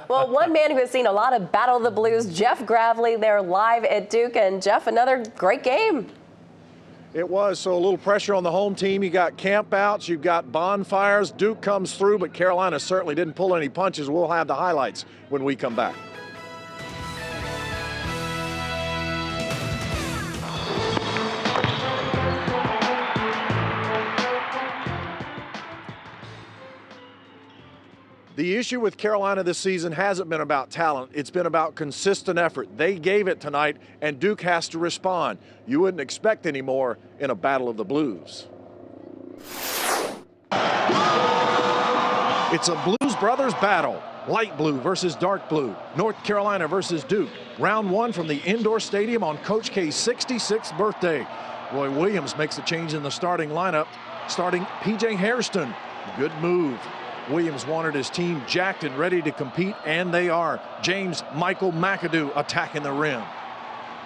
Well, one man who has seen a lot of Battle of the Blues, Jeff Gravely, there live at Duke. And Jeff, another great game. It was, so a little pressure on the home team. You got campouts, you've got bonfires. Duke comes through, but Carolina certainly didn't pull any punches. We'll have the highlights when we come back. The issue with Carolina this season hasn't been about talent. It's been about consistent effort. They gave it tonight, and Duke has to respond. You wouldn't expect any more in a Battle of the Blues. It's a Blues Brothers battle. Light blue versus dark blue. North Carolina versus Duke. Round one from the indoor stadium on Coach K's 66th birthday. Roy Williams makes a change in the starting lineup, starting P.J. Hairston. Good move. Williams wanted his team jacked and ready to compete, and they are. James Michael McAdoo attacking the rim.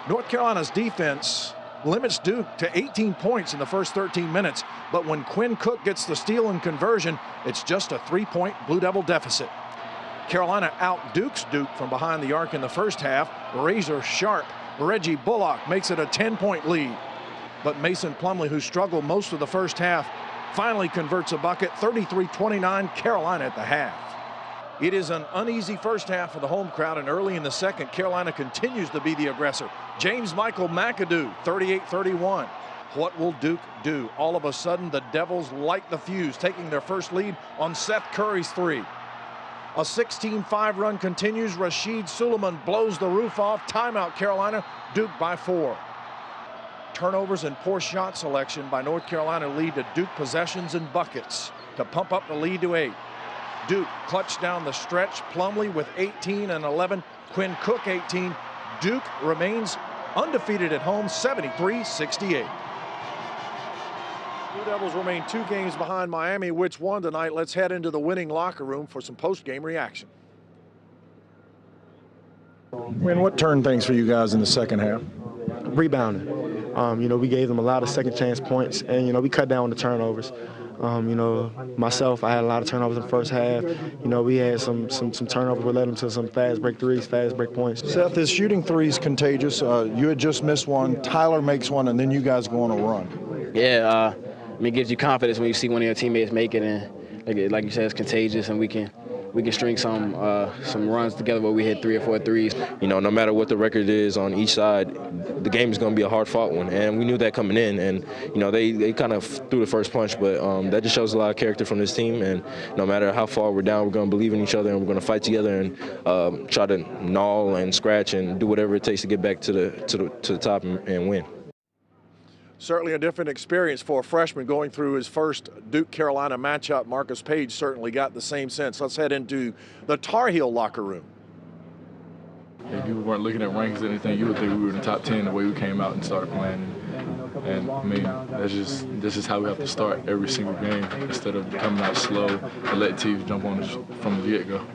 North Carolina's defense limits Duke to 18 points in the first 13 minutes, but when Quinn Cook gets the steal and conversion, it's just a 3-point Blue Devil deficit. Carolina out-Dukes Duke from behind the arc in the first half. Razor sharp Reggie Bullock makes it a 10-point lead, but Mason Plumlee, who struggled most of the first half, finally converts a bucket. 33-29 Carolina at the half. It is an uneasy first half for the home crowd, and early in the second, Carolina continues to be the aggressor. James Michael McAdoo, 38-31. What will Duke do? All of a sudden, the Devils light the fuse, taking their first lead on Seth Curry's three. A 16-5 run continues. Rasheed Suleiman blows the roof off. Timeout Carolina, Duke by 4. Turnovers and poor shot selection by North Carolina lead to Duke possessions and buckets to pump up the lead to 8. Duke clutch down the stretch. Plumlee with 18 and 11. Quinn Cook 18. Duke remains undefeated at home, 73-68. Blue Devils remain 2 games behind Miami, which won tonight. Let's head into the winning locker room for some post-game reaction. Win, what turned things for you guys in the second half? Rebounding. We gave them a lot of second chance points, and, we cut down on the turnovers. Myself, I had a lot of turnovers in the first half. We had some turnovers that led them to some fast break threes, fast break points. Seth, is shooting threes contagious? You had just missed one. Tyler makes one, and then you guys go on a run. Yeah, it gives you confidence when you see one of your teammates make it, and like you said, it's contagious, and we can string some runs together where we hit 3 or 4 threes. No matter what the record is on each side, the game is going to be a hard-fought one, and we knew that coming in. And they kind of threw the first punch, but that just shows a lot of character from this team. And no matter how far we're down, we're going to believe in each other, and we're going to fight together and try to gnaw and scratch and do whatever it takes to get back to the top and win. Certainly a different experience for a freshman going through his first Duke-Carolina matchup. Marcus Page certainly got the same sense. Let's head into the Tar Heel locker room. If you weren't looking at rankings or anything, you would think we were in the top 10 the way we came out and started playing. And I mean, this is how we have to start every single game instead of coming out slow and letting teams jump on us from the get-go.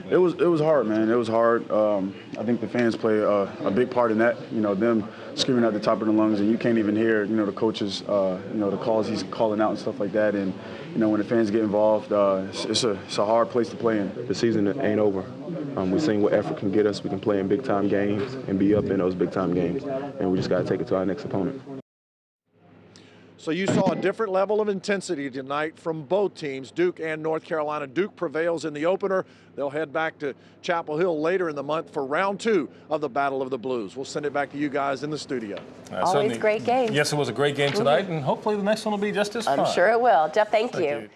It was hard, man. It was hard. I think the fans play a big part in that. Them screaming at the top of the lungs, and you can't even hear, the coaches, the calls he's calling out and stuff like that. And when the fans get involved, it's a hard place to play in. The season ain't over. We've seen what effort can get us. We can play in big-time games and be up in those big-time games, and we just got to take it to our next opponent. So you saw a different level of intensity tonight from both teams, Duke and North Carolina. Duke prevails in the opener. They'll head back to Chapel Hill later in the month for round 2 of the Battle of the Blues. We'll send it back to you guys in the studio. Always great game. Yes, it was a great game tonight, and hopefully the next one will be just as fun. I'm sure it will. Jeff, thank you.